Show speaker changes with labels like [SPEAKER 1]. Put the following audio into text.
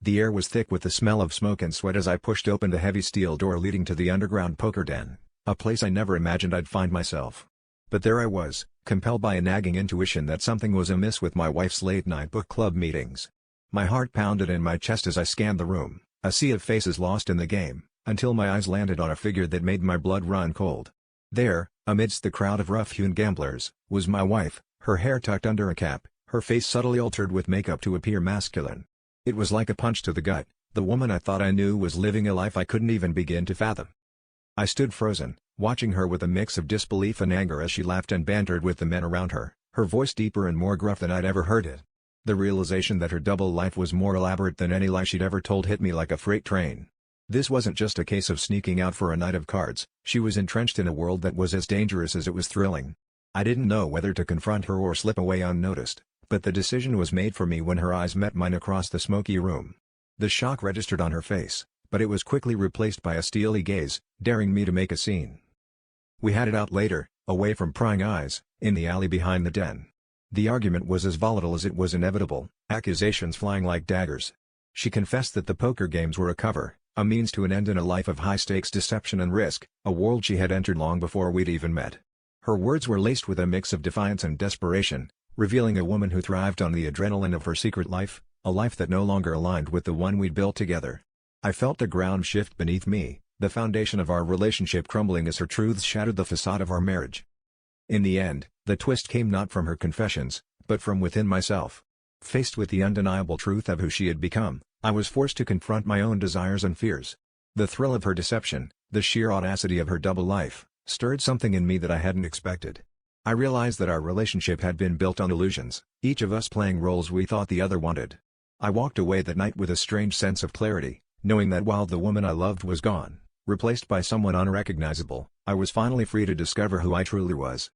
[SPEAKER 1] The air was thick with the smell of smoke and sweat as I pushed open the heavy steel door leading to the underground poker den, a place I never imagined I'd find myself. But there I was, compelled by a nagging intuition that something was amiss with my wife's late-night book club meetings. My heart pounded in my chest as I scanned the room, a sea of faces lost in the game, until my eyes landed on a figure that made my blood run cold. There, amidst the crowd of rough-hewn gamblers, was my wife, her hair tucked under a cap, her face subtly altered with makeup to appear masculine. It was like a punch to the gut. The woman I thought I knew was living a life I couldn't even begin to fathom. I stood frozen, watching her with a mix of disbelief and anger as she laughed and bantered with the men around her, her voice deeper and more gruff than I'd ever heard it. The realization that her double life was more elaborate than any lie she'd ever told hit me like a freight train. This wasn't just a case of sneaking out for a night of cards, she was entrenched in a world that was as dangerous as it was thrilling. I didn't know whether to confront her or slip away unnoticed, but the decision was made for me when her eyes met mine across the smoky room. The shock registered on her face, but it was quickly replaced by a steely gaze, daring me to make a scene. We had it out later, away from prying eyes, in the alley behind the den. The argument was as volatile as it was inevitable, accusations flying like daggers. She confessed that the poker games were a cover, a means to an end in a life of high-stakes deception and risk, a world she had entered long before we'd even met. Her words were laced with a mix of defiance and desperation, revealing a woman who thrived on the adrenaline of her secret life, a life that no longer aligned with the one we'd built together. I felt the ground shift beneath me, the foundation of our relationship crumbling as her truths shattered the facade of our marriage. In the end, the twist came not from her confessions, but from within myself. Faced with the undeniable truth of who she had become, I was forced to confront my own desires and fears. The thrill of her deception, the sheer audacity of her double life, stirred something in me that I hadn't expected. I realized that our relationship had been built on illusions, each of us playing roles we thought the other wanted. I walked away that night with a strange sense of clarity, knowing that while the woman I loved was gone, replaced by someone unrecognizable, I was finally free to discover who I truly was.